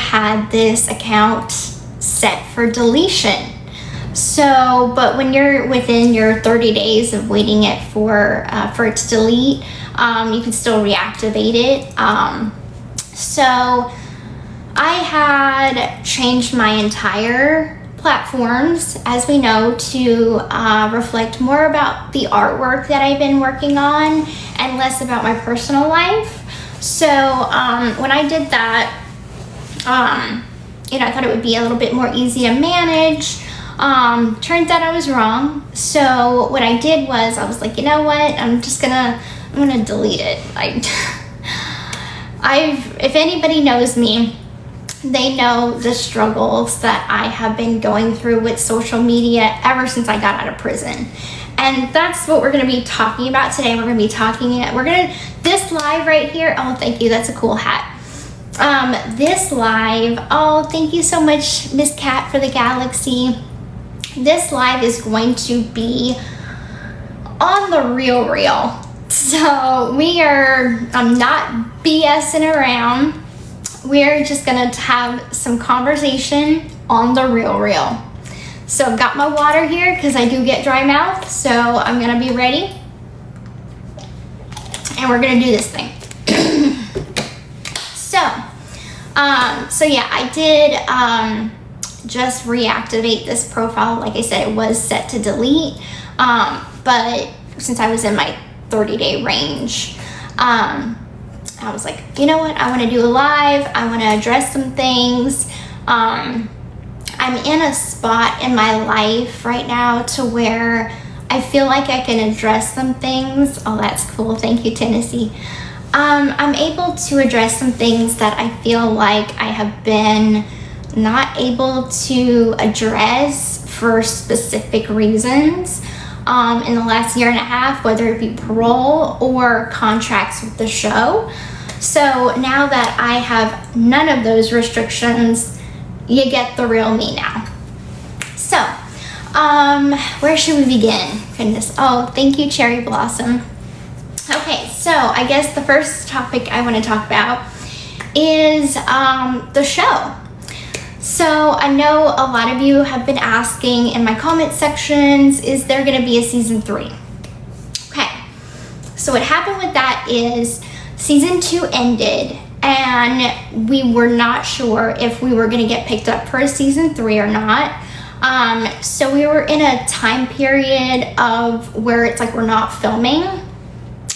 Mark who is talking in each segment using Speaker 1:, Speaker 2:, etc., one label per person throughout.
Speaker 1: had this account set for deletion. So, but when you're within your 30 days of waiting it for it to delete, you can still reactivate it. So I had changed my entire platforms, as we know, to reflect more about the artwork that I've been working on and less about my personal life. So when I did that, I thought it would be a little bit more easy to manage. Turns out I was wrong. So what I did was I was like, you know what? I'm gonna delete it. If anybody knows me, they know the struggles that I have been going through with social media ever since I got out of prison. And that's what we're going to be talking about today. This live right here, oh, thank you, that's a cool hat. This live, oh, thank you so much, Miss Cat, for the galaxy. This live is going to be on the real. So I'm not BSing around. We're just gonna have some conversation on the real. So I've got my water here because I do get dry mouth. So I'm gonna be ready. And we're gonna do this thing. So yeah, I did just reactivate this profile. Like I said, it was set to delete. But since I was in my 30-day range, I was like, you know what? I want to do a live. I want to address some things. I'm in a spot in my life right now to where I feel like I can address some things. Oh, that's cool. Thank you, Tennessee. I'm able to address some things that I feel like I have been not able to address for specific reasons in the last year and a half, whether it be parole or contracts with the show. So now that I have none of those restrictions, you get the real me now. So, where should we begin? Goodness. Oh, thank you, Cherry Blossom. Okay, so I guess the first topic I want to talk about is the show. So I know a lot of you have been asking in my comment sections, is there going to be a season 3? Okay, so what happened with that is season 2 ended and we were not sure if we were going to get picked up for a season 3 or not. So we were in a time period of where it's like we're not filming.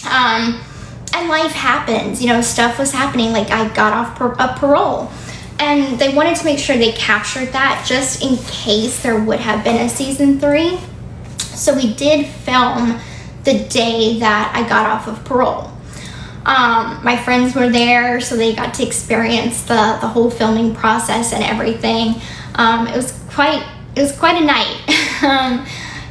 Speaker 1: And life happens, stuff was happening. Like I got off of parole. And they wanted to make sure they captured that just in case there would have been a season 3. So we did film the day that I got off of parole. My friends were there, so they got to experience the whole filming process and everything. It was quite a night.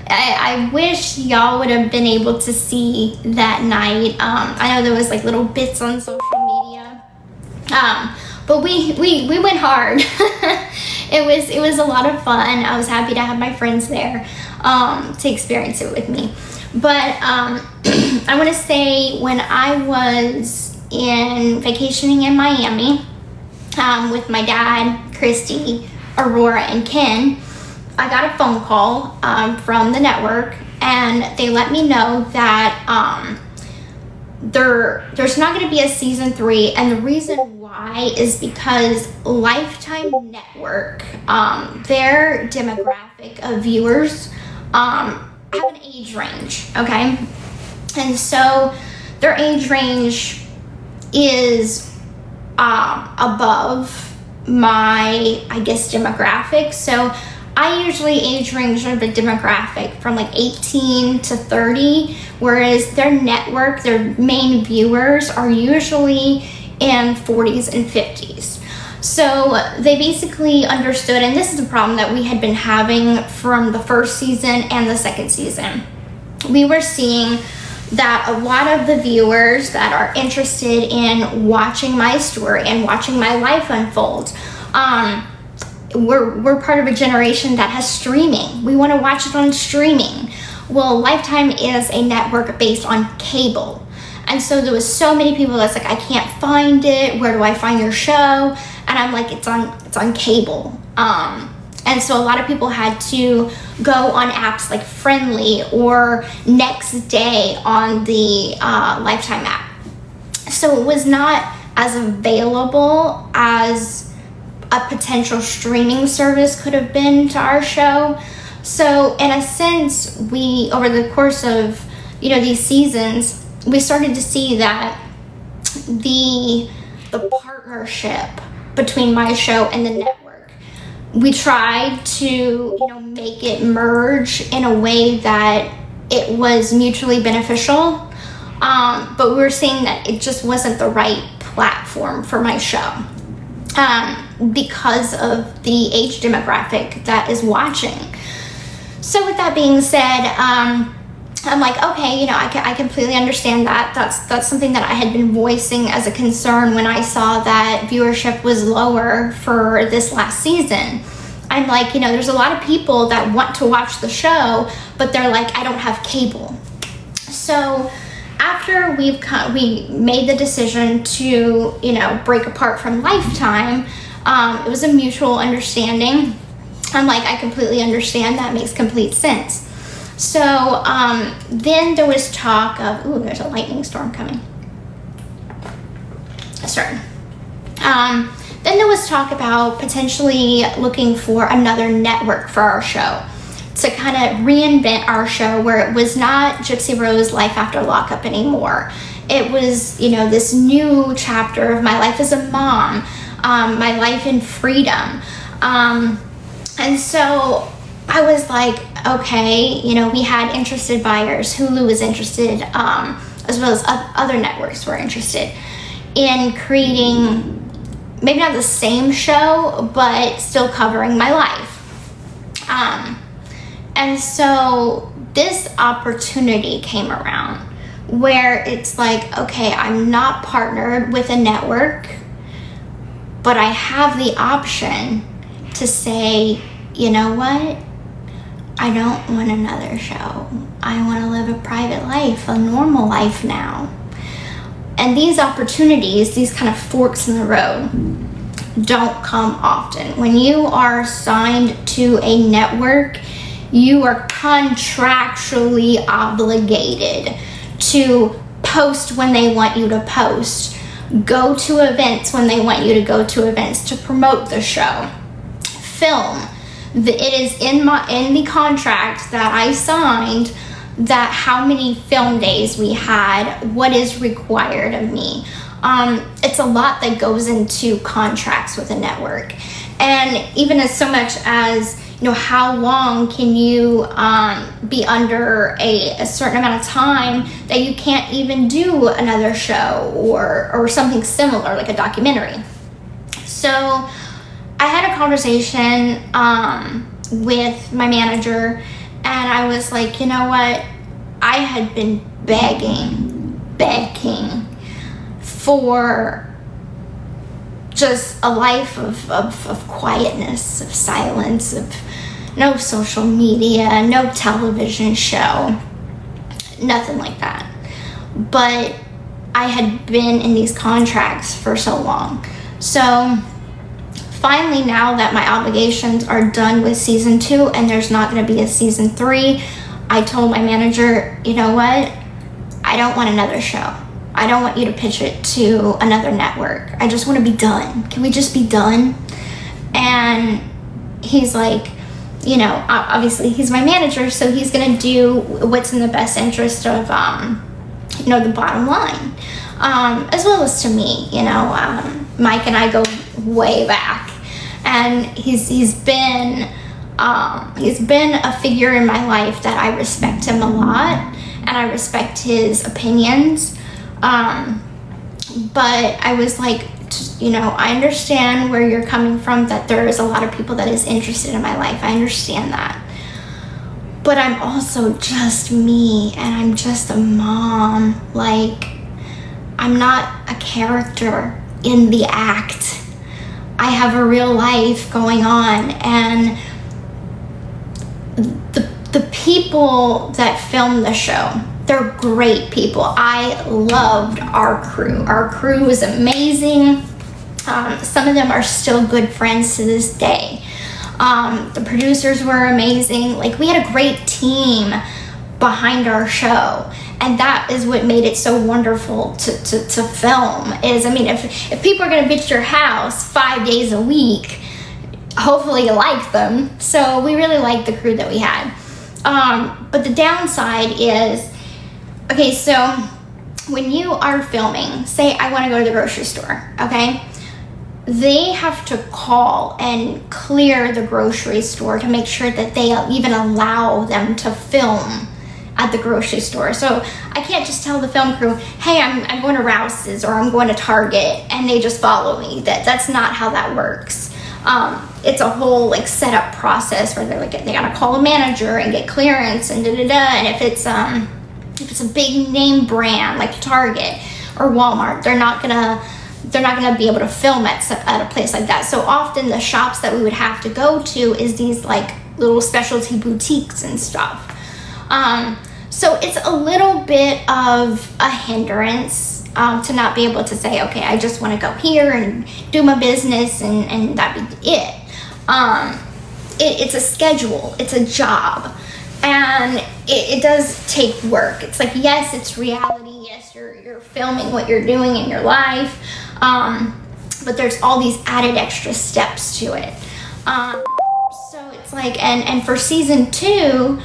Speaker 1: I wish y'all would have been able to see that night. I know there was like little bits on social media. But we went hard. It was a lot of fun. I was happy to have my friends there to experience it with me. But I want to say when I was vacationing in Miami with my dad, Christy, Aurora, and Ken, I got a phone call from the network, and they let me know that there's not going to be a season 3, and the reason why is because Lifetime Network, their demographic of viewers have an age range, okay? And so their age range is above my, I guess, demographic. So I usually age range the demographic from like 18 to 30, whereas their network, their main viewers are usually in 40s and 50s. So they basically understood, and this is a problem that we had been having from the first season and the second season. We were seeing that a lot of the viewers that are interested in watching my story and watching my life unfold, we're part of a generation that has streaming. We want to watch it on streaming. Well, Lifetime is a network based on cable. And so there was so many people that's like, I can't find it. Where do I find your show? And and I'm like, it's on cable. And so a lot of people had to go on apps like Friendly or Next Day on the Lifetime app. So it was not as available as a potential streaming service could have been to our show. So in a sense, we, over the course of, these seasons, we started to see that the partnership between my show and the network, we tried to, make it merge in a way that it was mutually beneficial. But we were seeing that it just wasn't the right platform for my show because of the age demographic that is watching. So with that being said, I'm like, okay, I completely understand that. That's something that I had been voicing as a concern when I saw that viewership was lower for this last season. I'm like, there's a lot of people that want to watch the show, but they're like, I don't have cable. So after we made the decision to, break apart from Lifetime, it was a mutual understanding. I'm like, I completely understand. That makes complete sense. So then there was talk of, there's a lightning storm coming. Starting. Then there was talk about potentially looking for another network for our show to kind of reinvent our show where it was not Gypsy Rose Life After Lockup anymore. It was, this new chapter of my life as a mom, my life in freedom. And so I was like, okay, we had interested buyers. Hulu was interested, as well as other networks were interested in creating maybe not the same show, but still covering my life. And so this opportunity came around where it's like, okay, I'm not partnered with a network, but I have the option to say, you know what? I don't want another show. I want to live a private life, a normal life now. And these opportunities, these kind of forks in the road, don't come often. When you are signed to a network, you are contractually obligated to post when they want you to post, go to events when they want you to go to events, to promote the show, film. It is in the contract that I signed that how many film days we had, what is required of me. It's a lot that goes into contracts with a network. And even as so much as, how long can you be under a certain amount of time that you can't even do another show or something similar, like a documentary. So I had a conversation with my manager, and I was like, you know what? I had been begging for just a life of quietness, of silence, of no social media, no television show, nothing like that. But I had been in these contracts for so long. So finally, now that my obligations are done with season 2 and there's not going to be a season 3, I told my manager, you know what? I don't want another show. I don't want you to pitch it to another network. I just want to be done. Can we just be done? And he's like, obviously he's my manager, so he's going to do what's in the best interest of, the bottom line, as well as to me. Mike and I go way back, and he's been a figure in my life that I respect him a lot, and I respect his opinions. But I was like, I understand where you're coming from, that there is a lot of people that is interested in my life. I understand that. But I'm also just me, and I'm just a mom. Like, I'm not a character in the act. I have a real life going on, and the people that film the show, they're great people. I loved our crew. Our crew was amazing. Some of them are still good friends to this day. The producers were amazing. Like, we had a great team behind our show, and that is what made it so wonderful to film. Is, I mean, if people are going to bitch your house 5 days a week, hopefully you like them. So we really liked the crew that we had. But the downside is, okay, so when you are filming, say I want to go to the grocery store, okay? They have to call and clear the grocery store to make sure that they even allow them to film at the grocery store. So I can't just tell the film crew, hey, I'm going to Rouse's or I'm going to Target, and they just follow me. That's not how that works. It's a whole like setup process where they're like, they gotta call a manager and get clearance and and if it's a big name brand like Target or Walmart, they're not gonna be able to film at a place like that. So often the shops that we would have to go to is these like little specialty boutiques and stuff. So it's a little bit of a hindrance to not be able to say, okay, I just want to go here and do my business and that be it. It's a schedule, it's a job, and it does take work. It's like, yes, it's reality. Yes, you're filming what you're doing in your life, but there's all these added extra steps to it. So it's like, and for season 2,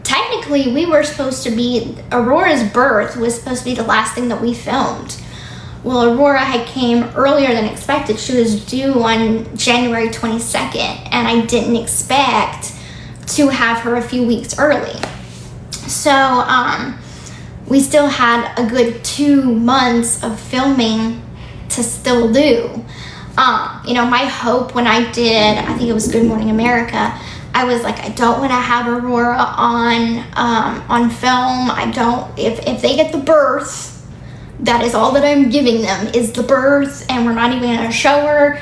Speaker 1: technically we were supposed to be, Aurora's birth was supposed to be the last thing that we filmed. Well, Aurora had came earlier than expected. She was due on January 22nd, and I didn't expect to have her a few weeks early. So we still had a good 2 months of filming to still do. You know, my hope when I did, I think it was Good Morning America, I was like, I don't want to have Aurora on film. I don't, if they get the birth, that is all that I'm giving them is the birth, and we're not even going to show her.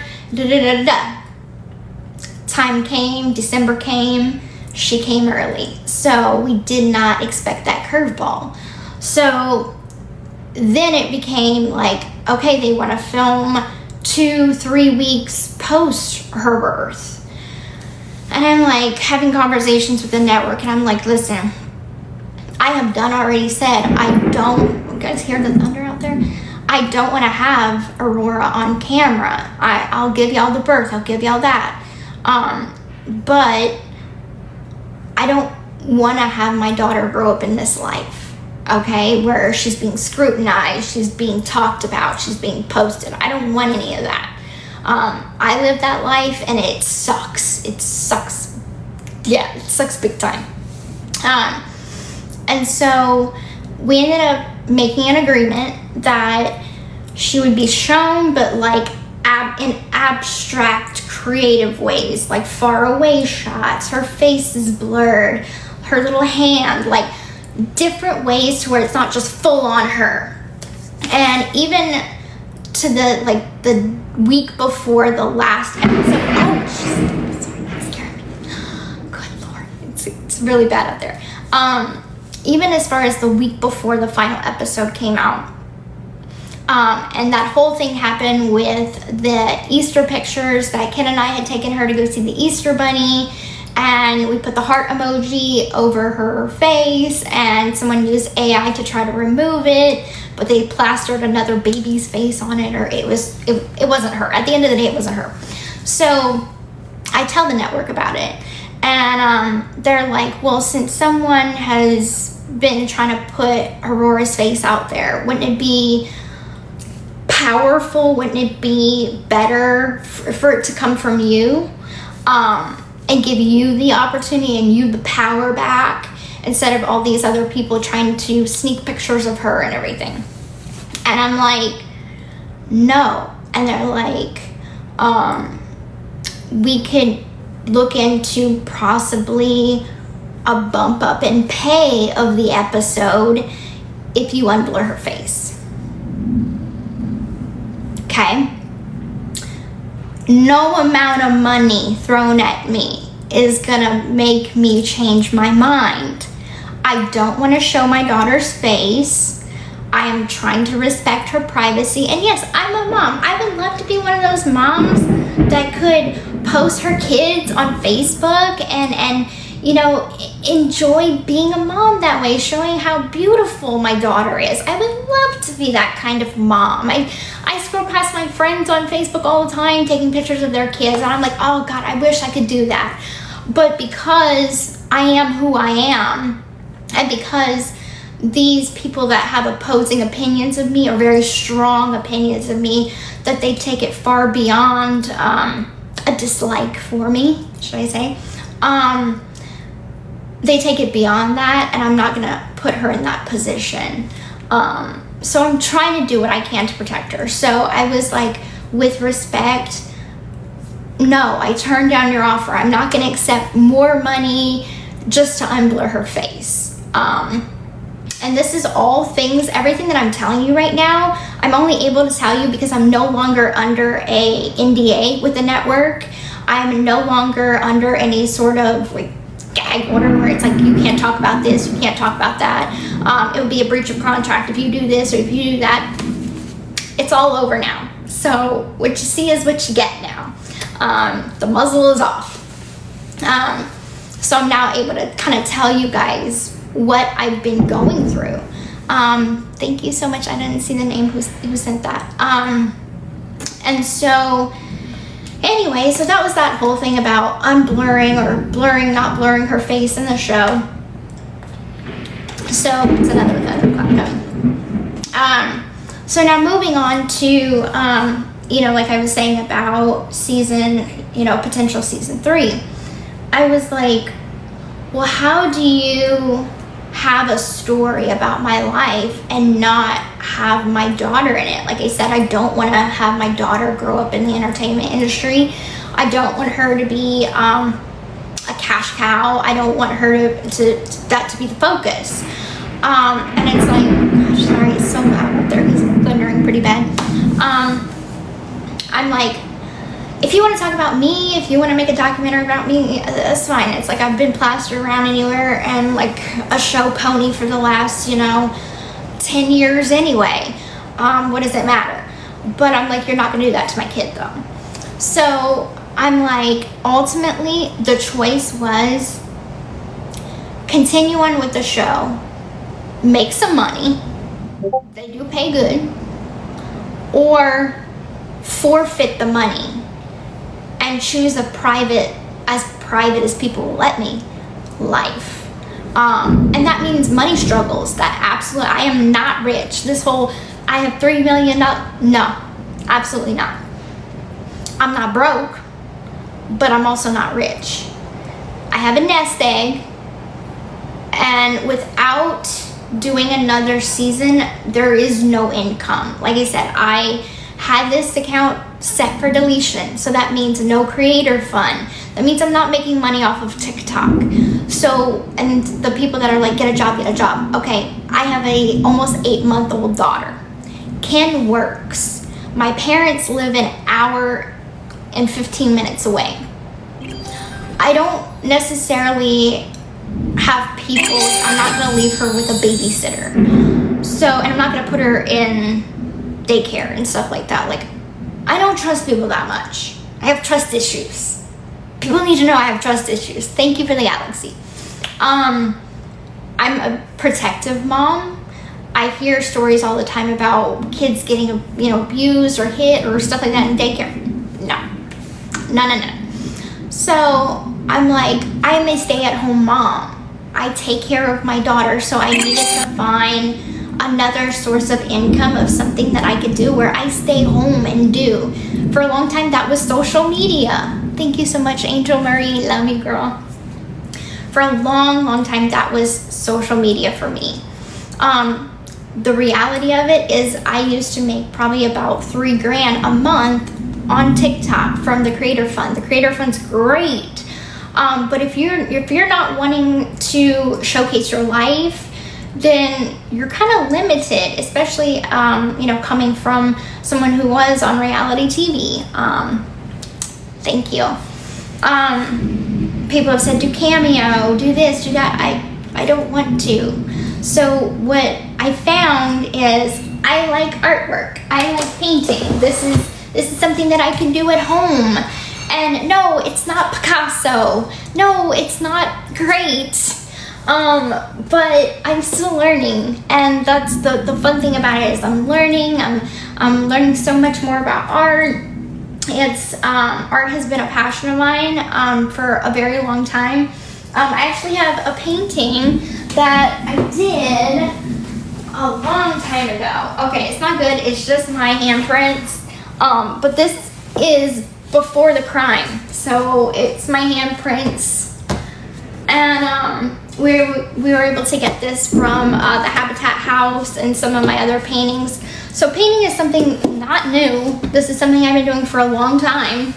Speaker 1: Time came, December came, she came early. So we did not expect that curveball. So then it became like, okay, they want to film 2-3 weeks post her birth. And I'm like having conversations with the network, and I'm like, listen, I have already said, you guys hear the thunder out there? I don't want to have Aurora on camera. I'll give y'all the birth, I'll give y'all that. But I don't want to have my daughter grow up in this life, okay, where she's being scrutinized, she's being talked about, she's being posted. I don't want any of that. I lived that life, and it sucks. It sucks. Yeah, it sucks big time. And so we ended up making an agreement that she would be shown, but like in abstract, creative ways, like far away shots. Her face is blurred, her little hand, like different ways to where it's not just full on her. And even to the week before the last episode. Sorry, that scared me. Good Lord, it's really bad out there. Even as far as the week before the final episode came out, and that whole thing happened with the Easter pictures that Ken and I had taken her to go see the Easter Bunny, and we put the heart emoji over her face, and someone used AI to try to remove it, but they plastered another baby's face on it, or it wasn't her. At the end of the day, it wasn't her. So I tell the network about it, and they're like, well, since someone has been trying to put Aurora's face out there, wouldn't it be powerful? Wouldn't it be better for it to come from you, and give you the opportunity and you the power back, instead of all these other people trying to sneak pictures of her and everything? And I'm like, no. And they're like, we could look into possibly a bump up in pay of the episode if you unblur her face. Okay? No amount of money thrown at me is gonna make me change my mind. I don't want to show my daughter's face. I I'm trying to respect her privacy. And yes, I'm a mom. I would love to be one of those moms that could post her kids on Facebook and you know, enjoy being a mom that way, showing how beautiful my daughter is. I would love to be that kind of mom. I scroll past my friends on Facebook all the time taking pictures of their kids, and I'm like, oh God, I wish I could do that. But because I am who I am, and because these people that have opposing opinions of me, or very strong opinions of me, that they take it far beyond a dislike for me, should I say, they take it beyond that, and I'm not gonna put her in that position. So I'm trying to do what I can to protect her. So I was like, with respect, no, I turned down your offer. I'm not gonna accept more money just to unblur her face. And this is all things, everything that I'm telling you right now, I'm only able to tell you because I'm no longer under a NDA with the network. I'm no longer under any sort of like gag order where it's like, you can't talk about this, you can't talk about that. It would be a breach of contract if you do this or if you do that. It's all over now. So what you see is what you get now. The muzzle is off. So I'm now able to kind of tell you guys what I've been going through. Thank you so much. I didn't see the name who sent that. And so anyway, so that was that whole thing about unblurring or blurring, not blurring her face in the show. So it's another clap coming. So now moving on to, you know, like I was saying about potential season 3. I was like, well, how do you have a story about my life and not have my daughter in it? Like I said, I don't want to have my daughter grow up in the entertainment industry. I don't want her to be a cash cow. I don't want her to that to be the focus. And it's like, gosh, sorry, it's so loud up there. He's thundering pretty bad. I'm like, if you want to talk about me, if you want to make a documentary about me, that's fine. It's like I've been plastered around anywhere and like a show pony for the last, 10 years anyway. What does it matter? But I'm like, you're not going to do that to my kid though. So I'm like, ultimately the choice was continue on with the show, make some money, they do pay good, or forfeit the money and choose a private as people will let me, life. And that means money struggles. That absolutely, I am not rich. This whole, I have $3 million, no, absolutely not. I'm not broke, but I'm also not rich. I have a nest egg, and without doing another season, there is no income. Like I said, I had this account set for deletion, so that means no creator fund. That means I'm not making money off of TikTok. So, and the people that are like, get a job. Okay, I have a almost 8-month-old daughter. Ken works. My parents live an hour and 15 minutes away. I don't necessarily have people, I'm not gonna leave her with a babysitter. So, and I'm not gonna put her in daycare and stuff like that. Like, I don't trust people that much. I have trust issues. People need to know I have trust issues. Thank you for the galaxy. I'm a protective mom. I hear stories all the time about kids getting, abused or hit or stuff like that in daycare. No. So I'm like, I am a stay-at-home mom. I take care of my daughter, so I needed to find another source of income of something that I could do where I stay home and do. For a long time, that was social media. Thank you so much, Angel Marie. Love you, girl. For a long time, that was social media for me. The reality of it is I used to make probably about $3,000 a month on TikTok from the Creator Fund. The Creator Fund's great. But if you're not wanting to showcase your life, then you're kind of limited, especially, coming from someone who was on reality TV. Thank you. People have said, do Cameo, do this, do that. I don't want to. So what I I found is I like artwork. I like painting. This is something that I can do at home. And no, it's not Picasso. No, it's not great. But I'm still learning, and that's the fun thing about it is I'm learning. I'm learning so much more about art. Art has been a passion of mine for a very long time. I actually have a painting that I did a long time ago. Okay, it's not good. It's just my handprints. But this is before the crime, so it's my handprints, and we were able to get this from the Habitat House and some of my other paintings. So painting is something not new. This is something I've been doing for a long time,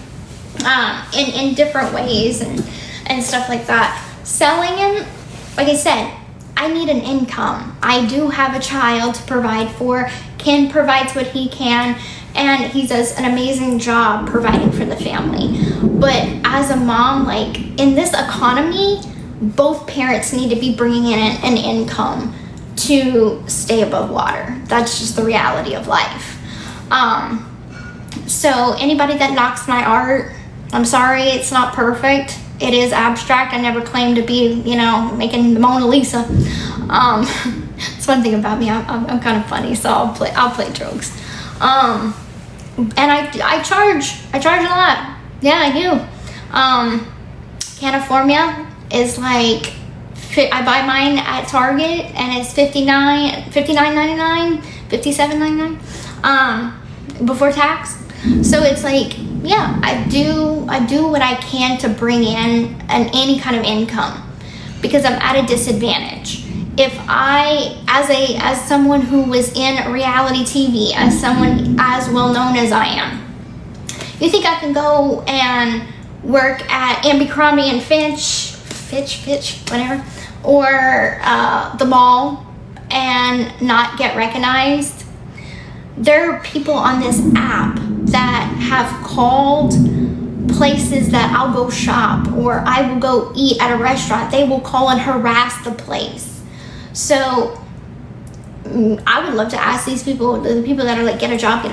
Speaker 1: in different ways and stuff like that. Selling it, like I said, I need an income. I do have a child to provide for. Ken provides what he can, and he does an amazing job providing for the family. But as a mom, like in this economy, both parents need to be bringing in an income to stay above water. That's just the reality of life. So anybody that knocks my art, I'm sorry, it's not perfect. It is abstract. I never claimed to be, making the Mona Lisa. It's one thing about me. I'm kind of funny, so I'll play jokes. And I charge a lot. Yeah, I do. Caniformia is like, I buy mine at Target and it's $59.99, $57.99 before tax. So it's like, yeah, I do what I can to bring in any kind of income, because I'm at a disadvantage. If I, as someone who was in reality TV, as someone as well known as I am, you think I can go and work at Abercrombie and Fitch, whatever, or the mall and not get recognized? There are people on this app that have called places that I'll go shop or I will go eat at a restaurant. They will call and harass the place. So I would love to ask these people, the people that are like, get a job.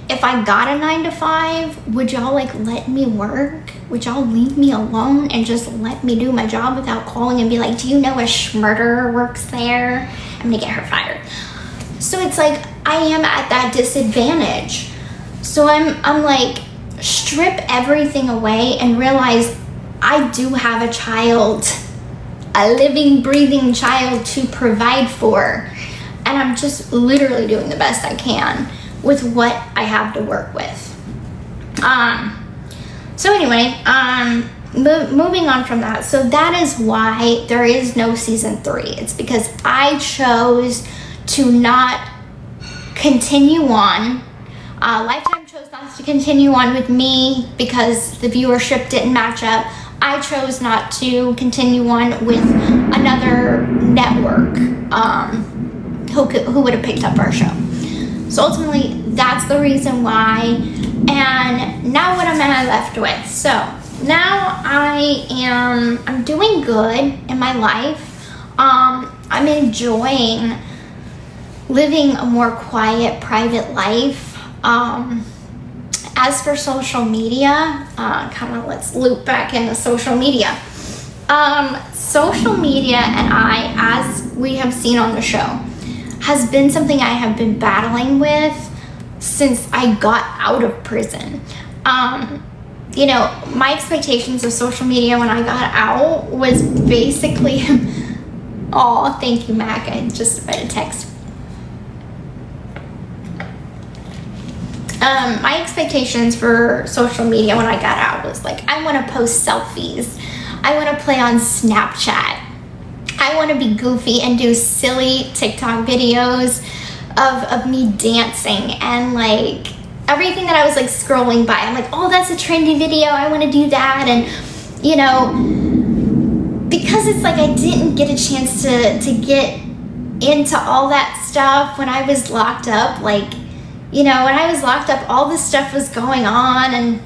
Speaker 1: If I got a 9-to-5, would y'all like let me work? Would y'all leave me alone and just let me do my job without calling and be like, do you know a schmurder works there? I'm gonna get her fired. So it's like, I am at that disadvantage. So I'm like, strip everything away and realize I do have a child, a living, breathing child to provide for. And I'm just literally doing the best I can with what I have to work with. So anyway, moving on from that. So that is why there is no season 3. It's because I chose to not continue on. Lifetime chose not to continue on with me because the viewership didn't match up. I chose not to continue on with another network who would have picked up our show. So ultimately, that's the reason why. And now what am I left with? So now I'm doing good in my life. I'm enjoying living a more quiet, private life. As for social media, let's loop back into social media. Social media and I, as we have seen on the show, has been something I have been battling with since I got out of prison. My expectations of social media when I got out was basically, oh, thank you, Mac. I just read a text. My expectations for social media when I got out was like, I want to post selfies. I want to play on Snapchat. I want to be goofy and do silly TikTok videos of me dancing and like everything that I was like scrolling by. I'm like, oh, that's a trendy video. I want to do that. And, because it's like I didn't get a chance to get into all that stuff when I was locked up. Like, when I was locked up, all this stuff was going on, and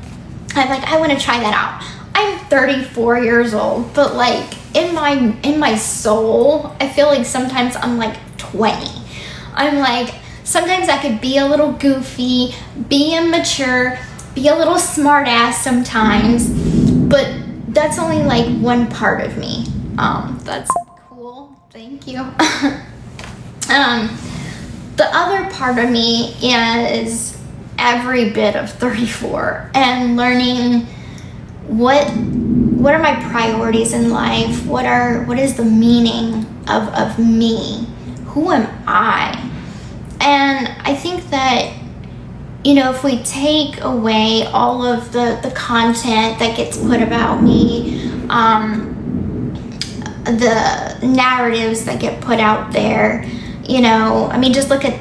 Speaker 1: I'm like, I want to try that out. I'm 34 years old, but like in my soul, I feel like sometimes I'm like 20. I'm like, sometimes I could be a little goofy, be immature, be a little smart ass sometimes, but that's only like one part of me. That's cool. Thank you. The other part of me is every bit of 34 and learning what are my priorities in life? What is the meaning of me? Who am I? And I think that, you know, if we take away all of the content that gets put about me, the narratives that get put out there, you know, I mean, just look at,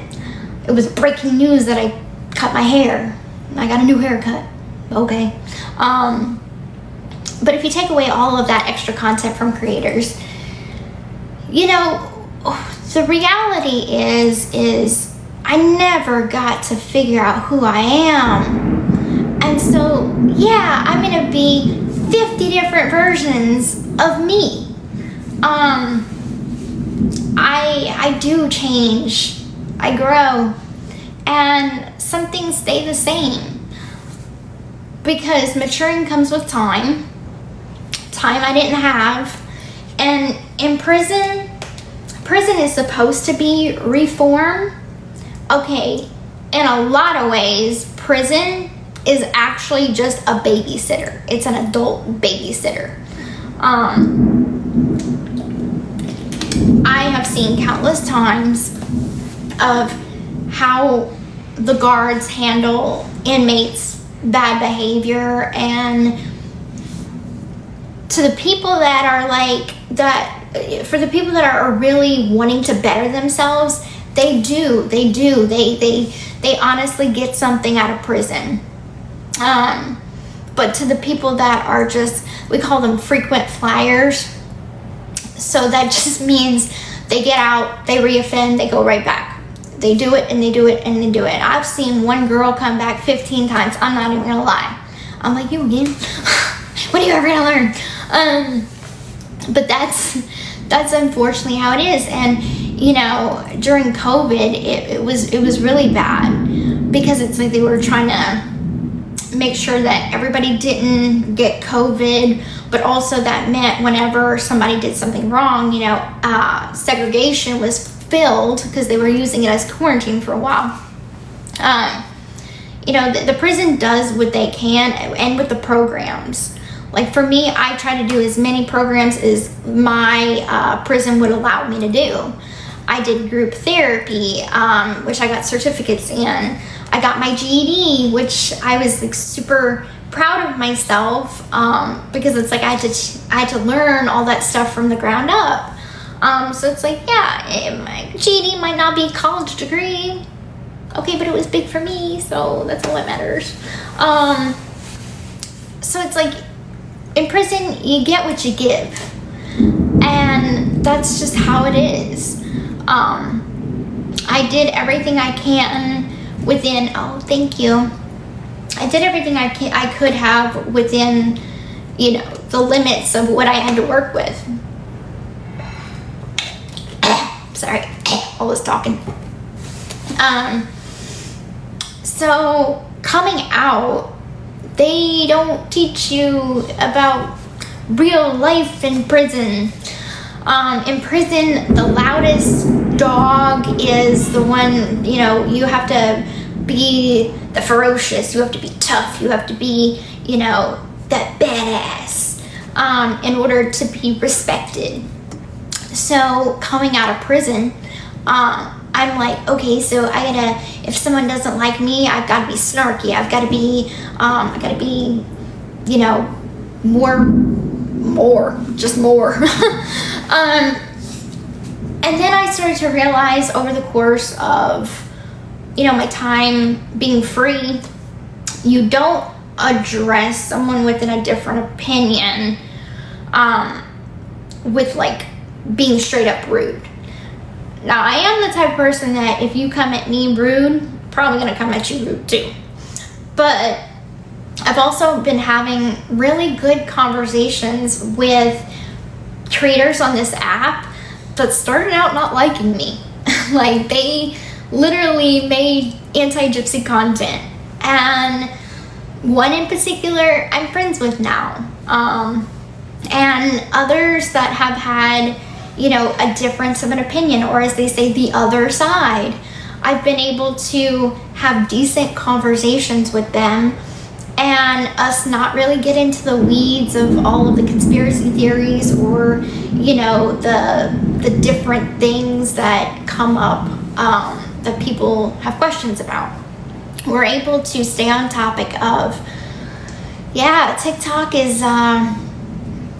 Speaker 1: it was breaking news that I cut my hair. I got a new haircut. Okay. But if you take away all of that extra content from creators, you know, the reality is I never got to figure out who I am. And so, yeah, I'm going to be 50 different versions of me. I do change. I grow. And some things stay the same. Because maturing comes with time I didn't have. And in prison is supposed to be reform. Okay, in a lot of ways, prison is actually just a babysitter. It's an adult babysitter. I have seen countless times of how the guards handle inmates' bad behavior, and to the people that are like that, for the people that are really wanting to better themselves, they honestly get something out of prison. But to the people that are just, we call them frequent flyers. So that just means they get out, they reoffend, they go right back. They do it and they do it and they do it. I've seen one girl come back 15 times. I'm not even gonna lie. I'm like, you again? When are you ever gonna learn? But that's unfortunately how it is. And you know, during COVID, it was really bad, because it's like they were trying to make sure that everybody didn't get COVID, but also that meant whenever somebody did something wrong, you know, segregation was filled because they were using it as quarantine for a while. You know, the prison does what they can, and with the programs. Like for me, I try to do as many programs as my prison would allow me to do. I did group therapy, which I got certificates in. I got my GED, which I was like super proud of myself, because it's like I had to learn all that stuff from the ground up. So it's like, yeah, my GED might not be a college degree, okay, but it was big for me, so that's all that matters. So it's like, in prison, you get what you give, and that's just how it is. I did everything I can within, oh, thank you. I did everything I could have within, you know, the limits of what I had to work with. Sorry, I was talking. So coming out, they don't teach you about real life in prison. In prison, the loudest dog is the one, you know, you have to be the ferocious, you have to be tough, you have to be, you know, that badass, in order to be respected. So coming out of prison, I'm like, okay, so I gotta, if someone doesn't like me, I've gotta be snarky, I've gotta be, you know, more. And then I started to realize over the course of, you know, my time being free, you don't address someone with a different opinion with like being straight up rude. Now, I am the type of person that if you come at me rude, probably gonna come at you rude too. But I've also been having really good conversations with creators on this app that started out not liking me. Like, they literally made anti-Gypsy content. And one in particular I'm friends with now. And others that have had, you know, a difference of an opinion, or as they say, the other side. I've been able to have decent conversations with them, and us not really get into the weeds of all of the conspiracy theories, or, you know, the different things that come up that people have questions about. We're able to stay on topic of, yeah, TikTok is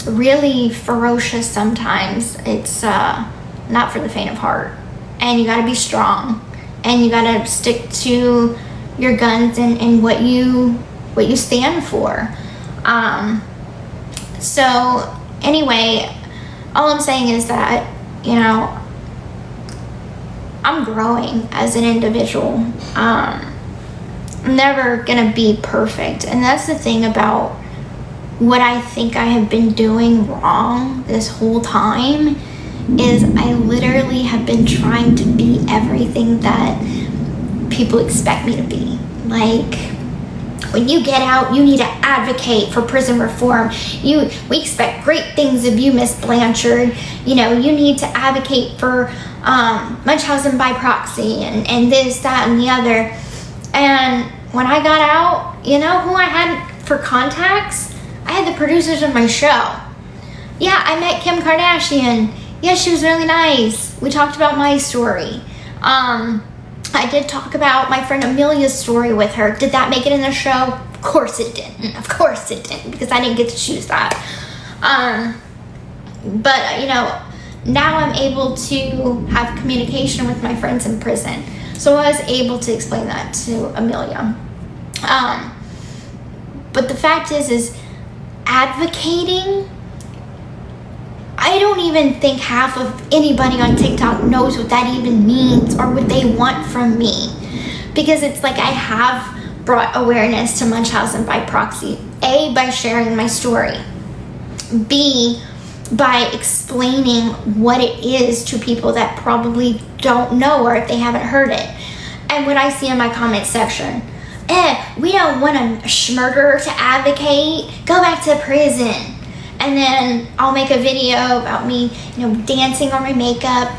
Speaker 1: really ferocious sometimes. It's not for the faint of heart, and you gotta be strong, and you gotta stick to your guns and what you stand for. So anyway, all I'm saying is that, you know, I'm growing as an individual. I'm never gonna be perfect, and that's the thing about what I think I have been doing wrong this whole time, is I literally have been trying to be everything that people expect me to be. Like, when you get out, you need to advocate for prison reform. We expect great things of you, Miss Blanchard. You know, you need to advocate for Munchausen by proxy and this, that, and the other. And when I got out, you know who I had for contacts? I had the producers of my show. Yeah, I met Kim Kardashian. Yeah, she was really nice. We talked about my story. I did talk about my friend Amelia's story with her. Did that make it in the show? Of course it didn't. Of course it didn't, because I didn't get to choose that. But, you know, now I'm able to have communication with my friends in prison. So I was able to explain that to Amelia. But the fact is advocating, I don't even think half of anybody on TikTok knows what that even means or what they want from me. Because it's like, I have brought awareness to Munchausen by proxy. A, by sharing my story. B, by explaining what it is to people that probably don't know, or if they haven't heard it. And what I see in my comment section, we don't want a schmurder to advocate, go back to prison. And then I'll make a video about me, you know, dancing on my makeup.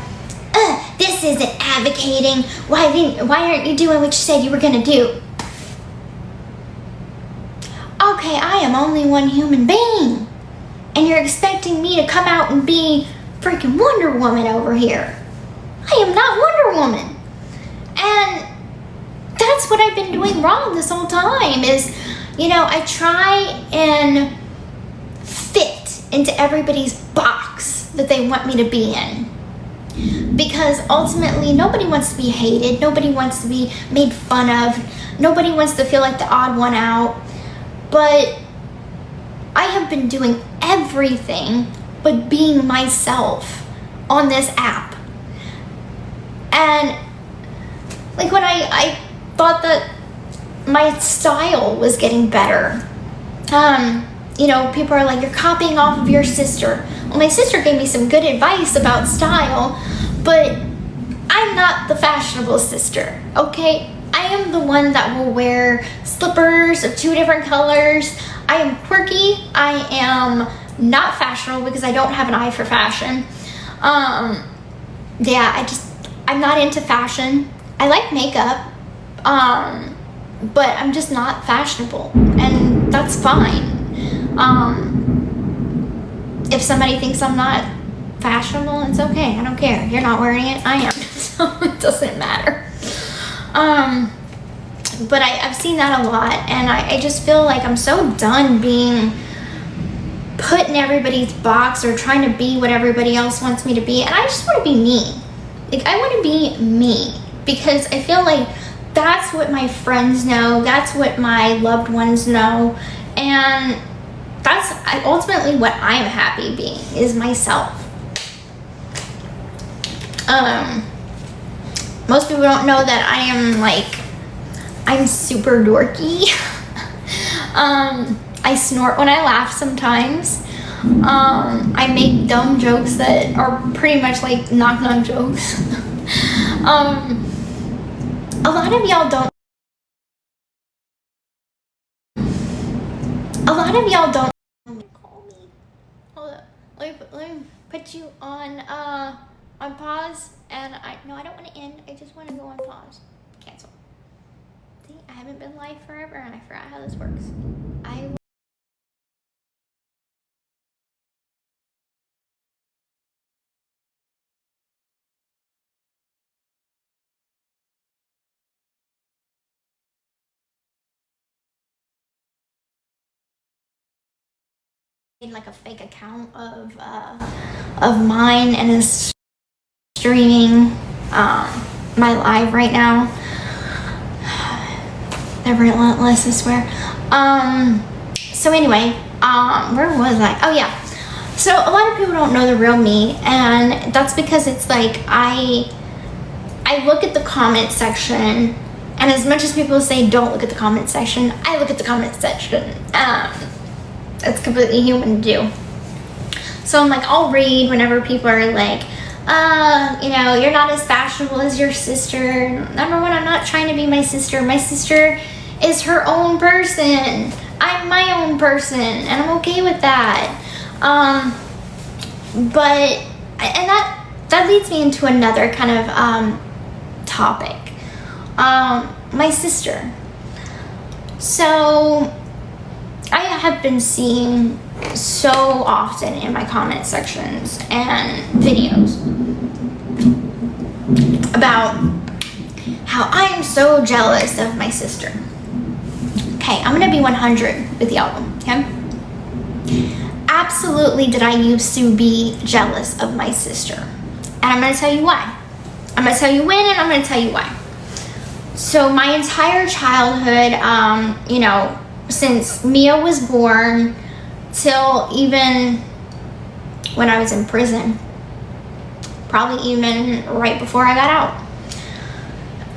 Speaker 1: This isn't advocating. Why aren't you doing what you said you were gonna do? Okay, I am only one human being, and you're expecting me to come out and be freaking Wonder Woman over here. I am not Wonder Woman. And that's what I've been doing wrong this whole time is, you know, I try and fit into everybody's box that they want me to be in. Because ultimately, nobody wants to be hated. Nobody wants to be made fun of. Nobody wants to feel like the odd one out. But I have been doing everything but being myself on this app. And like, when I thought that my style was getting better, you know, people are like, you're copying off of your sister. Well, my sister gave me some good advice about style, but I'm not the fashionable sister, okay? I am the one that will wear slippers of 2 different colors. I am quirky. I am not fashionable because I don't have an eye for fashion. Yeah, I'm not into fashion. I like makeup, but I'm just not fashionable, and that's fine. If somebody thinks I'm not fashionable, it's okay. I don't care. You're not wearing it. I am. So it doesn't matter. But I've seen that a lot, and I just feel like I'm so done being put in everybody's box or trying to be what everybody else wants me to be. And I just want to be me. Like, I want to be me, because I feel like that's what my friends know. That's what my loved ones know. And that's ultimately what I'm happy being, is myself. Most people don't know that I'm super dorky. I snort when I laugh sometimes. I make dumb jokes that are pretty much like knock-knock jokes. A lot of y'all don't. Call me. Hold up. Let me put you on pause. And I don't want to end. I just want to go on pause. Cancel. See, I haven't been live forever, and I forgot how this works. Like a fake account of mine and is streaming my live right now. They're relentless, I swear. So anyway, where was I? Oh yeah. So a lot of people don't know the real me, and that's because it's like I look at the comment section, and as much as people say don't look at the comment section, I look at the comment section. It's completely human to do. So I'm like, I'll read whenever people are like, you're not as fashionable as your sister. Number one, I'm not trying to be my sister. My sister is her own person. I'm my own person, and I'm okay with that. But that leads me into another kind of topic. My sister. So I have been seeing so often in my comment sections and videos about how I am so jealous of my sister. Okay, I'm gonna be 100 with y'all, okay? Absolutely did I used to be jealous of my sister. And I'm gonna tell you why. I'm gonna tell you when, and I'm gonna tell you why. So my entire childhood, since Mia was born till even when I was in prison, probably even right before I got out,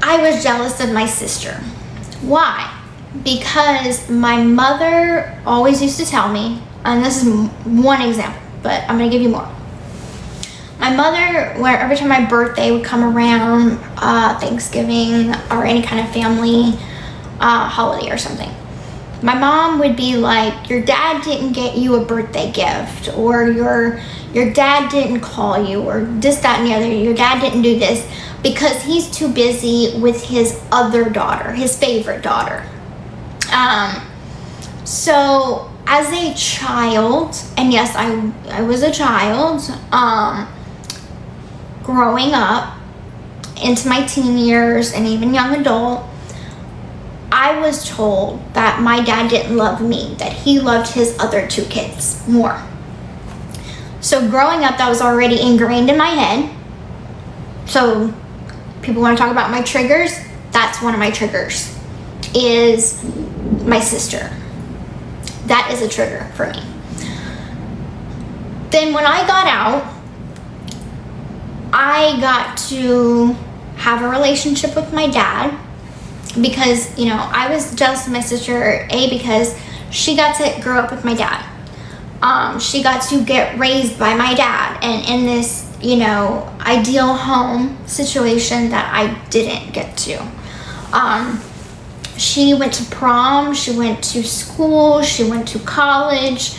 Speaker 1: I was jealous of my sister. Why? Because my mother always used to tell me, and this is one example, but I'm going to give you more. My mother, every time my birthday would come around, Thanksgiving or any kind of family holiday or something, my mom would be like, your dad didn't get you a birthday gift, or your dad didn't call you, or this, that, and the other. Your dad didn't do this because he's too busy with his other daughter, his favorite daughter. So as a child, and yes, I was a child, growing up into my teen years and even young adult, I was told that my dad didn't love me, that he loved his other two kids more. So growing up, that was already ingrained in my head. So people want to talk about my triggers. That's one of my triggers, is my sister. That is a trigger for me. Then when I got out, I got to have a relationship with my dad, because, I was jealous of my sister, because she got to grow up with my dad. She got to get raised by my dad, and in this, ideal home situation that I didn't get to. She went to prom, she went to school, she went to college,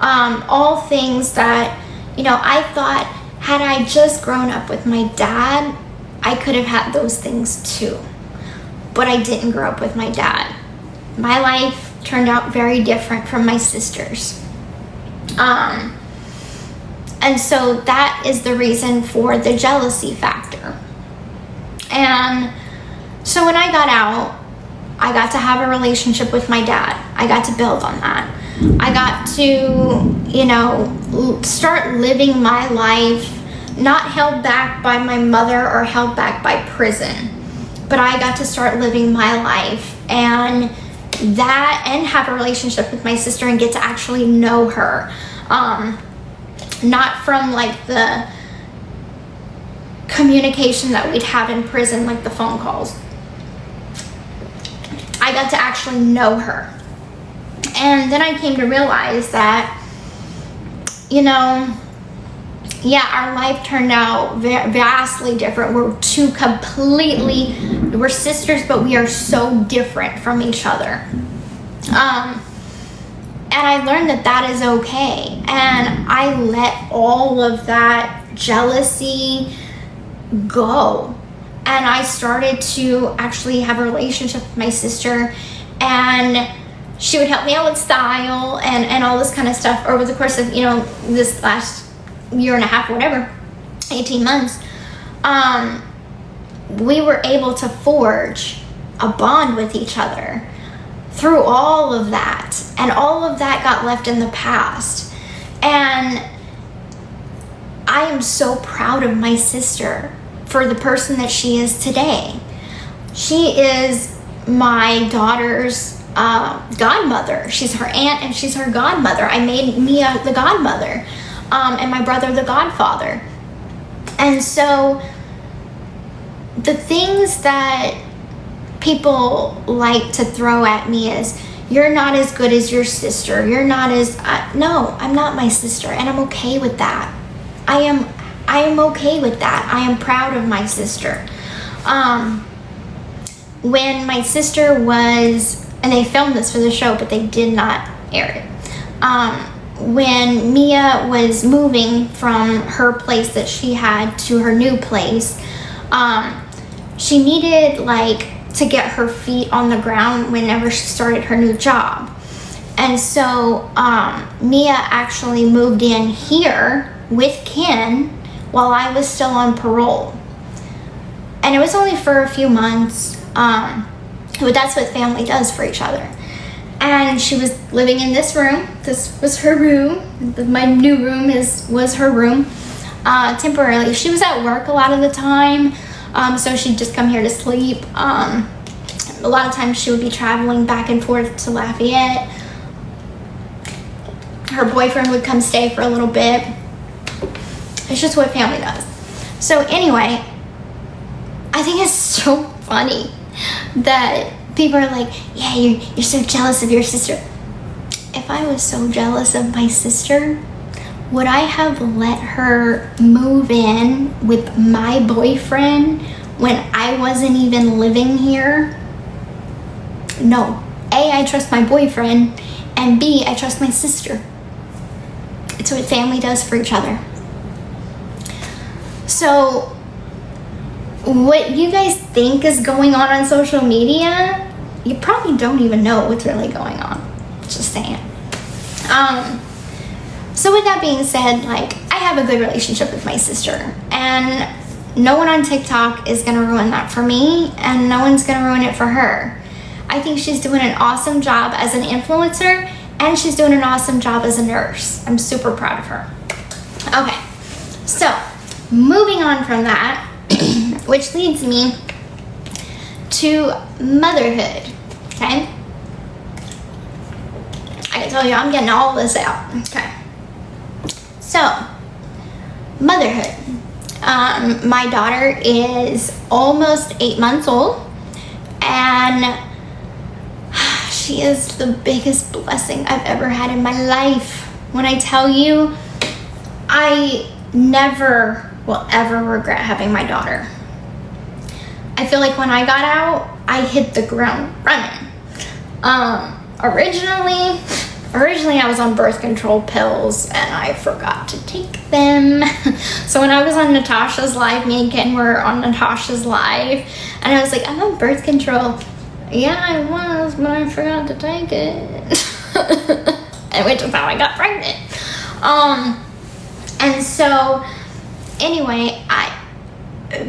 Speaker 1: all things that, I thought, had I just grown up with my dad, I could have had those things too. But I didn't grow up with my dad. My life turned out very different from my sister's. And so that is the reason for the jealousy factor. And so when I got out, I got to have a relationship with my dad. I got to build on that. I got to, start living my life, not held back by my mother or held back by prison. But I got to start living my life and have a relationship with my sister and get to actually know her. Not from like the communication that we'd have in prison, like the phone calls. I got to actually know her. And then I came to realize that, yeah, our life turned out vastly different. We're we're sisters, but we are so different from each other. And I learned that that is okay. And I let all of that jealousy go. And I started to actually have a relationship with my sister, and she would help me out with style and all this kind of stuff over the course of, this last year and a half, whatever, 18 months. We were able to forge a bond with each other through all of that, and all of that got left in the past. And I am so proud of my sister for the person that she is today. She is my daughter's godmother. She's her aunt and she's her godmother. I made Mia the godmother, and my brother the godfather. And so the things that people like to throw at me is, you're not as good as your sister. You're not as, no, I'm not my sister, and I'm okay with that. I am okay with that. I am proud of my sister. When my sister was, and they filmed this for the show, but they did not air it. When Mia was moving from her place that she had to her new place, she needed to get her feet on the ground whenever she started her new job. And so Mia actually moved in here with Ken while I was still on parole. And it was only for a few months, but that's what family does for each other. And she was living in this room. This was her room. My new room was her room, temporarily. She was at work a lot of the time, so she'd just come here to sleep. A lot of times she would be traveling back and forth to Lafayette. Her boyfriend would come stay for a little bit. It's just what family does. So anyway, I think it's so funny that people are like, yeah, you're so jealous of your sister. If I was so jealous of my sister, would I have let her move in with my boyfriend when I wasn't even living here? No. A, I trust my boyfriend, and B, I trust my sister. It's what family does for each other. So what you guys think is going on social media, you probably don't even know what's really going on. Just saying. So with that being said, I have a good relationship with my sister, and no one on TikTok is gonna ruin that for me, and no one's gonna ruin it for her. I think she's doing an awesome job as an influencer, and she's doing an awesome job as a nurse. I'm super proud of her. Okay, so moving on from that, which leads me to motherhood, okay? I can tell you, I'm getting all this out, okay? So, motherhood. My daughter is almost 8 months old, and she is the biggest blessing I've ever had in my life. When I tell you, I never will ever regret having my daughter. I feel like when I got out, I hit the ground running. Originally I was on birth control pills and I forgot to take them. So when I was on Natasha's live, me and Ken were on Natasha's live, and I was like, I'm on birth control. Yeah, I was, but I forgot to take it. And which is how I got pregnant. And so anyway,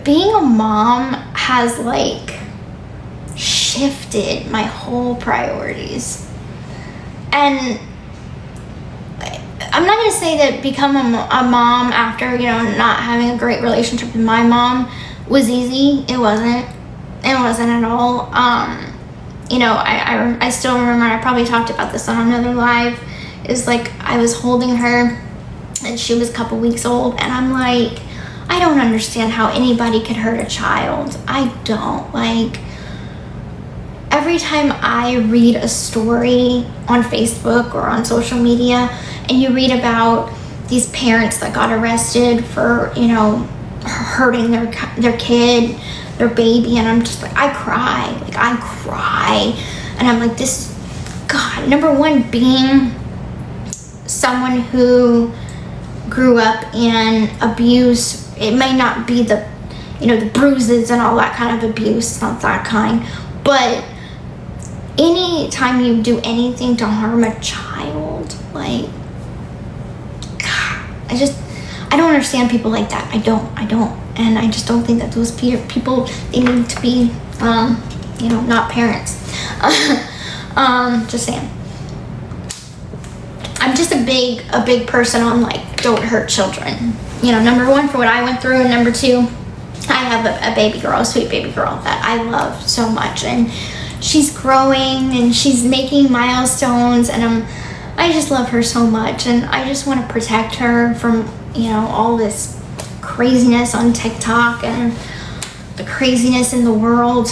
Speaker 1: being a mom has shifted my whole priorities. And I'm not going to say that become a mom after, not having a great relationship with my mom was easy. It wasn't. It wasn't at all. I still remember, I probably talked about this on another live, is I was holding her and she was a couple weeks old, and I'm like, I don't understand how anybody could hurt a child. I don't. Every time I read a story on Facebook or on social media, and you read about these parents that got arrested for, hurting their kid, their baby, and I'm just like, I cry, and I'm like, this, God, number one, being someone who grew up in abuse, it may not be the bruises and all that kind of abuse, it's not that kind, but anytime you do anything to harm a child, like, God, I don't understand people like that. I don't, and I just don't think that those people, they need to be, not parents. Just saying. I'm just a big person on, like, don't hurt children. Number one, for what I went through, and number two, I have a baby girl, a sweet baby girl that I love so much, and she's growing and she's making milestones, and I just love her so much, and I just want to protect her from, all this craziness on TikTok and the craziness in the world.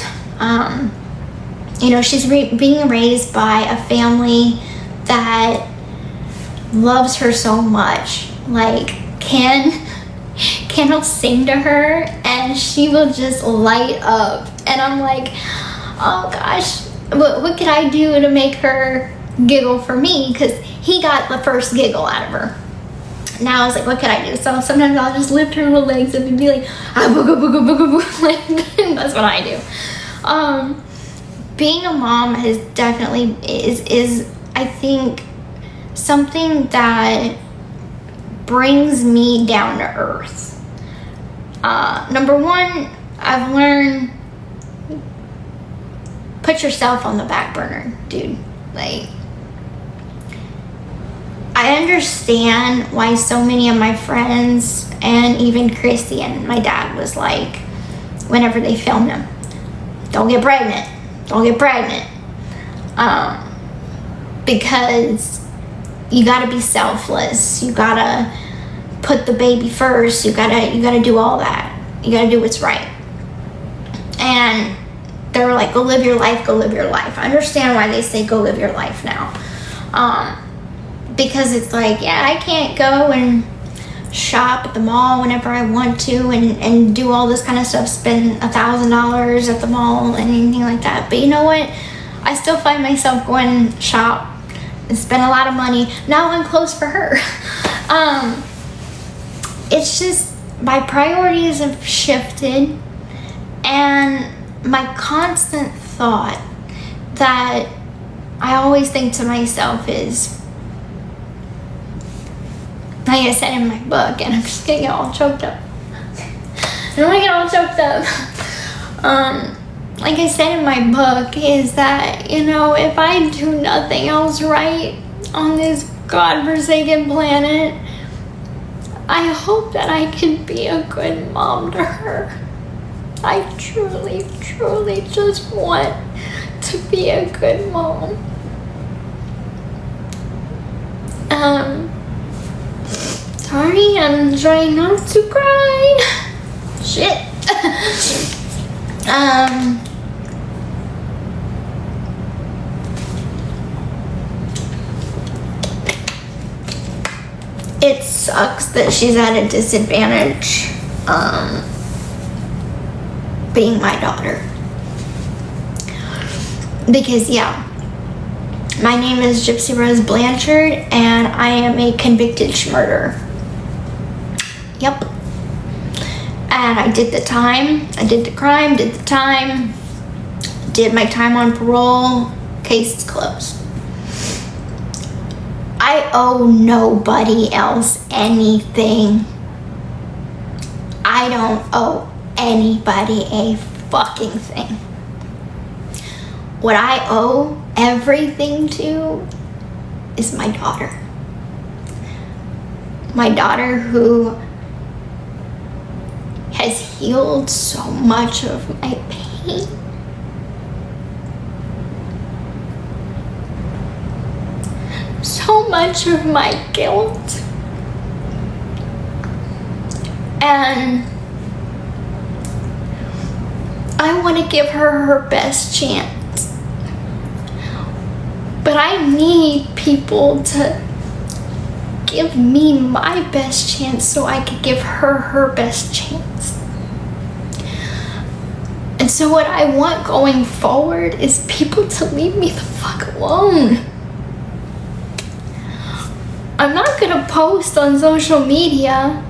Speaker 1: She's being raised by a family that loves her so much. Like, Ken will sing to her and she will just light up, and I'm like, oh gosh, what could I do to make her giggle for me? Because he got the first giggle out of her. Now I was like, what could I do? So sometimes I'll just lift her little legs up and be like, ah, booga, booga, booga, booga. Like, that's what I do. Being a mom is definitely is I think something that brings me down to earth. Number one, I've learned, put yourself on the back burner, dude. Like, I understand why so many of my friends, and even Christy and my dad, was like, whenever they film them, don't get pregnant. Because you gotta be selfless. You gotta put the baby first. You gotta do all that. You gotta do what's right. And they were like, go live your life. I understand why they say go live your life now. Because it's like, yeah, I can't go and shop at the mall whenever I want to and do all this kind of stuff, spend $1,000 at the mall and anything like that. But you know what? I still find myself going shop and spend a lot of money. Now I'm close for her. It's just my priorities have shifted, and my constant thought that I always think to myself is, like I said in my book, and I'm just gonna get all choked up. Like I said in my book, is that, if I do nothing else right on this godforsaken planet, I hope that I can be a good mom to her. I truly, truly just want to be a good mom. Sorry, I'm trying not to cry. Shit. It sucks that she's at a disadvantage, being my daughter. Because, yeah, my name is Gypsy Rose Blanchard, and I am a convicted murderer. Yep. And I did the time. I did the crime, did the time, did my time on parole. Case is closed. I owe nobody else anything. I don't owe anybody a fucking thing. What I owe everything to is my daughter. My daughter, who has healed so much of my pain. So much of my guilt. And I want to give her her best chance. But I need people to give me my best chance so I could give her her best chance. And so what I want going forward is people to leave me the fuck alone. I'm not gonna post on social media.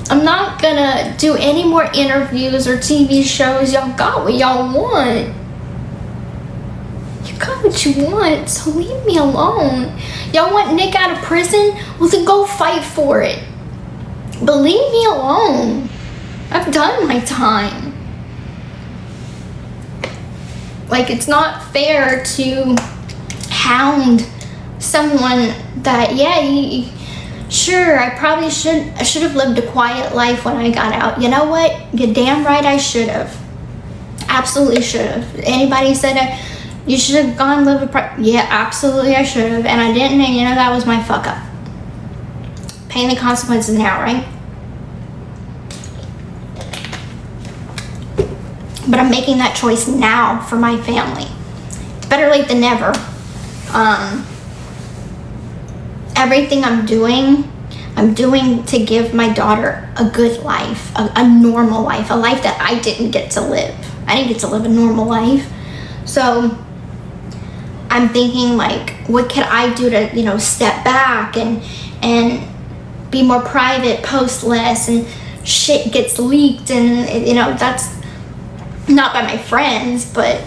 Speaker 1: I'm not gonna do any more interviews or TV shows. Y'all got what y'all want. You got what you want, so leave me alone. Y'all want Nick out of prison? Well, then go fight for it. But leave me alone. I've done my time. Like, it's not fair to hound someone that, yeah, sure, I probably should have lived a quiet life when I got out. You know what? You're damn right I should have. Absolutely should have. Anybody said you should have gone live yeah, absolutely I should have. And I didn't, and you know, that was my fuck up. Paying the consequences now, right? But I'm making that choice now for my family. It's better late than never. Everything I'm doing to give my daughter a good life, a normal life, a life that I didn't get to live. I didn't get to live a normal life. So I'm thinking, like, what could I do to, you know, step back and be more private, post less, and shit gets leaked, and, you know, that's not by my friends, but,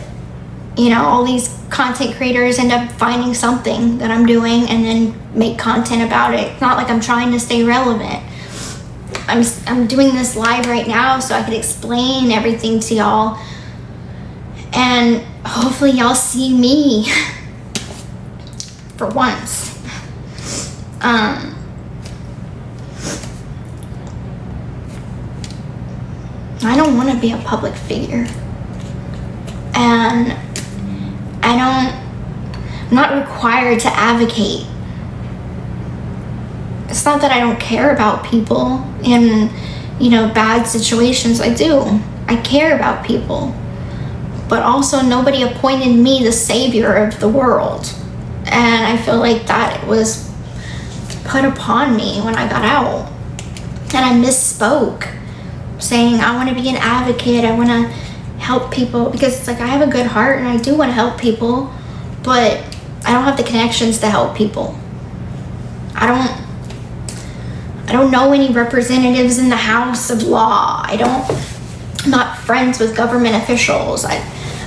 Speaker 1: you know, all these content creators end up finding something that I'm doing and then make content about it. It's not like I'm trying to stay relevant. I'm doing this live right now so I could explain everything to y'all, and hopefully y'all see me for once. I don't want to be a public figure, and I'm not required to advocate. It's not that I don't care about people in, you know, bad situations. I do. I care about people. But also, nobody appointed me the savior of the world. And I feel like that was put upon me when I got out. And I misspoke, saying I want to be an advocate. I want to help people, because it's like, I have a good heart and I do want to help people, but I don't have the connections to help people. I don't know any representatives in the House of Law. I'm not friends with government officials. I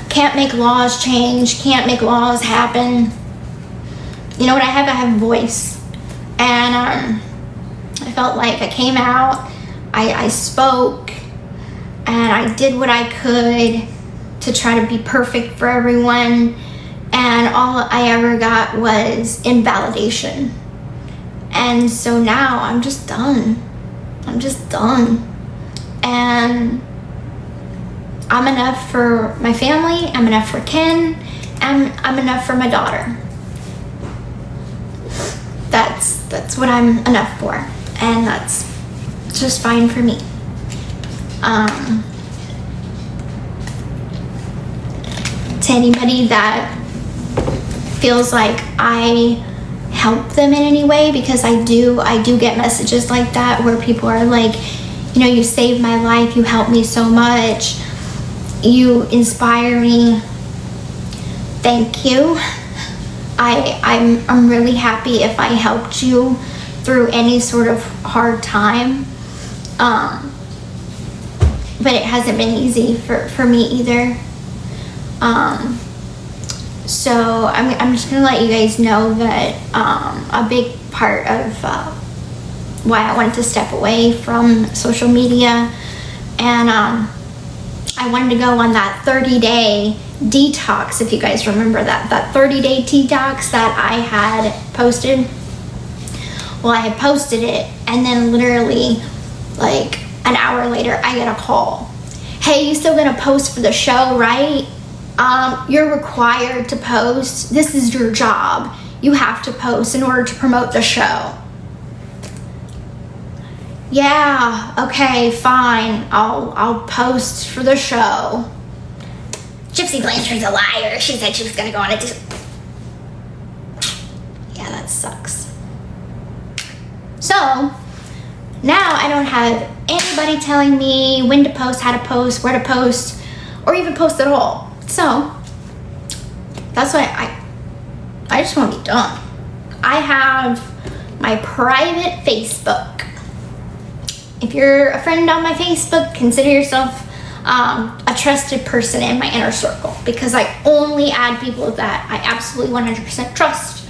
Speaker 1: can't make laws change, can't make laws happen. You know what I have? I have a voice. And I felt like I came out, I spoke, and I did what I could to try to be perfect for everyone. And all I ever got was invalidation. And so now I'm just done. I'm just done. And I'm enough for my family, I'm enough for Ken, and I'm enough for my daughter. That's what I'm enough for. And that's just fine for me. To anybody that feels like I help them in any way, because I do get messages like that where people are like, you know, you saved my life, you helped me so much, you inspire me. Thank you. I'm really happy if I helped you through any sort of hard time. But it hasn't been easy for me either. So I'm just gonna let you guys know that a big part of why I wanted to step away from social media, and I wanted to go on that 30-day detox, if you guys remember that 30-day detox that I had posted. Well, I had posted it, and then literally like an hour later I get a call. Hey, you still gonna post for the show, right? You're required to post. This is your job. You have to post in order to promote the show. Yeah, okay, fine. I'll post for the show. Gypsy Blanchard's a liar. She said she was gonna go on a Yeah, that sucks. So now I don't have anybody telling me when to post, how to post, where to post, or even post at all. So that's why I just want to be done. I have my private Facebook. If you're a friend on my Facebook, consider yourself a trusted person in my inner circle, because I only add people that I absolutely 100% trust.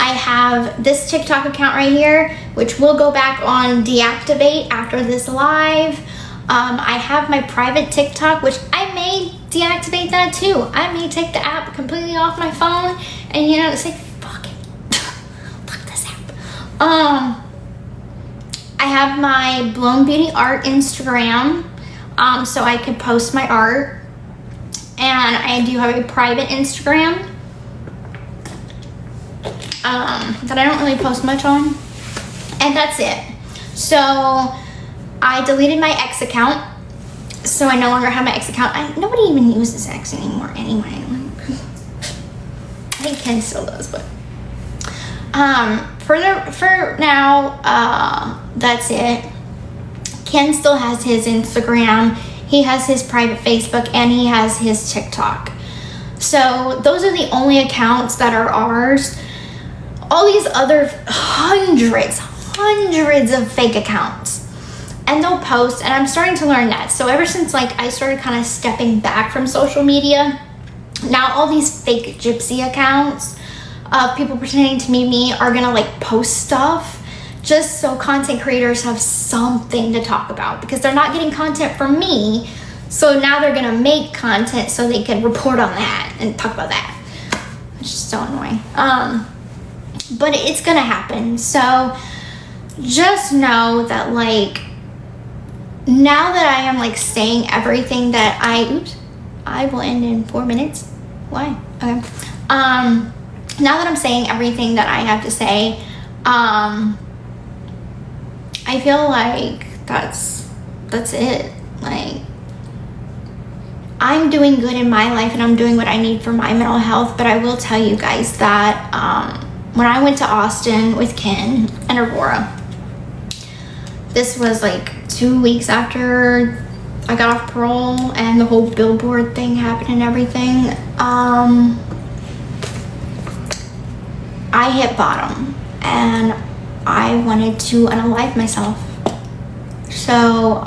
Speaker 1: I have this TikTok account right here, which will go back on deactivate after this live. I have my private TikTok, which I may deactivate that too. I may take the app completely off my phone and, say, fuck it. Fuck this app. I have my Blown Beauty Art Instagram, so I could post my art. And I do have a private Instagram that I don't really post much on. And that's it. So I deleted my X account, so I no longer have my X account. Nobody even uses X anymore anyway. I think Ken still does, but for now, that's it. Ken still has his Instagram, he has his private Facebook, and he has his TikTok. So those are the only accounts that are ours. All these other hundreds of fake accounts, and they'll post, and I'm starting to learn that. So ever since I started kind of stepping back from social media, now all these fake Gypsy accounts of people pretending to be me are gonna post stuff just so content creators have something to talk about, because they're not getting content from me. So now they're gonna make content so they can report on that and talk about that. It's just so annoying. But it's gonna happen. So just know that now that I am saying everything that I will end in 4 minutes. Why? Okay. Now that I'm saying everything that I have to say, I feel like that's it. I'm doing good in my life, and I'm doing what I need for my mental health. But I will tell you guys that when I went to Austin with Ken and Aurora, this was 2 weeks after I got off parole and the whole billboard thing happened and everything. I hit bottom and I wanted to unalive myself. So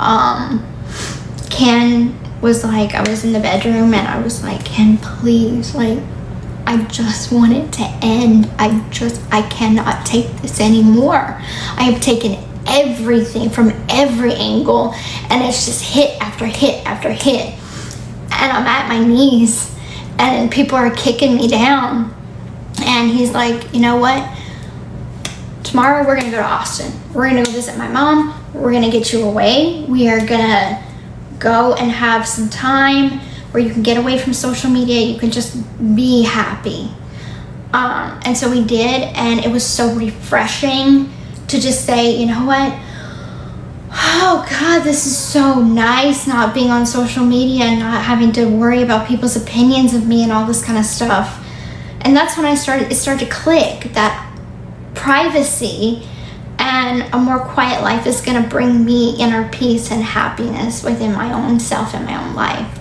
Speaker 1: Ken was I was in the bedroom and I was like, Ken, please, I just want it to end. I cannot take this anymore. I have taken everything from every angle, and it's just hit after hit after hit. And I'm at my knees, and people are kicking me down. And he's like, you know what? Tomorrow we're gonna go to Austin. We're gonna go visit my mom. We're gonna get you away. We are gonna go and have some time where you can get away from social media. You can just be happy. And so we did, and it was so refreshing to just say, you know what? Oh God, this is so nice not being on social media and not having to worry about people's opinions of me and all this kind of stuff. And that's when it started to click that privacy and a more quiet life is gonna bring me inner peace and happiness within my own self and my own life.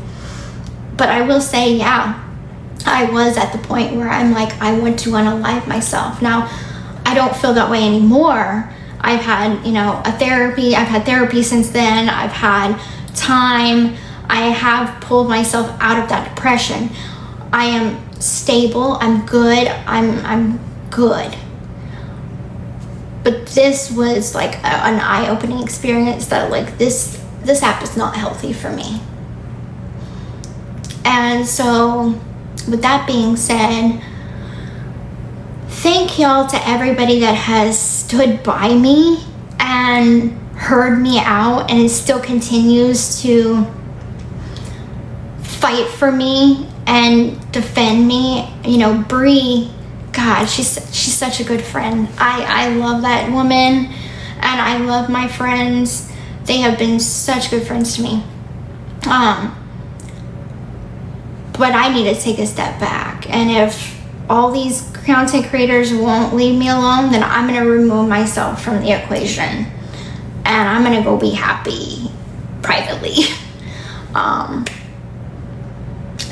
Speaker 1: But I will say, yeah, I was at the point where I'm I want to unalive myself. Now, I don't feel that way anymore. I've had, a therapy. I've had therapy since then. I've had time. I have pulled myself out of that depression. I am stable. I'm good. I'm good. But this was an eye-opening experience that this app is not healthy for me. And so, with that being said, thank y'all to everybody that has stood by me and heard me out and still continues to fight for me and defend me. Bree, God, she's such a good friend. I love that woman, and I love my friends. They have been such good friends to me. But I need to take a step back, and if all these content creators won't leave me alone, then I'm gonna remove myself from the equation and I'm gonna go be happy privately.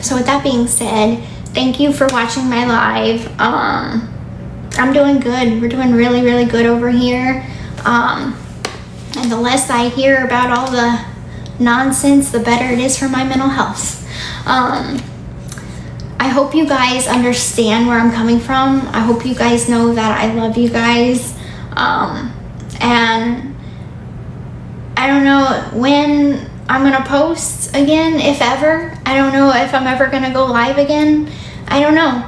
Speaker 1: So with that being said, thank you for watching my live. I'm doing good. We're doing really, really good over here. And the less I hear about all the nonsense, the better it is for my mental health. I hope you guys understand where I'm coming from. I hope you guys know that I love you guys. And I don't know when I'm gonna post again, if ever. I don't know if I'm ever gonna go live again. I don't know.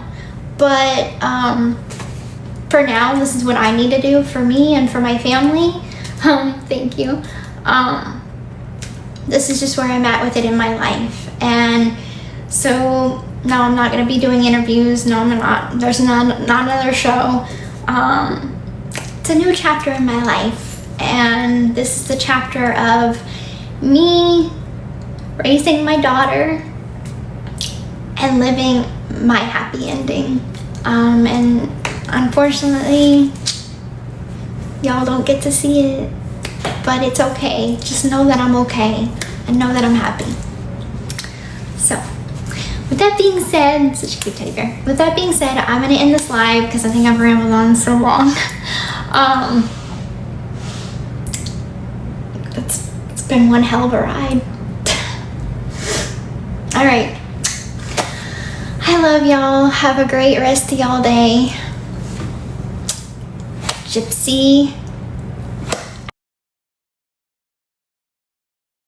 Speaker 1: But for now, this is what I need to do for me and for my family. Thank you. This is just where I'm at with it in my life. And so now I'm not going to be doing interviews. No, I'm not. There's not another show. It's a new chapter in my life. And this is the chapter of me raising my daughter and living my happy ending. And unfortunately, y'all don't get to see it, but it's okay. Just know that I'm okay and know that I'm happy. So, with that being said, such a cute teddy bear. With that being said, I'm gonna end this live because I think I've rambled on so long. It's been one hell of a ride. All right. I love y'all. Have a great rest of y'all day. Gypsy.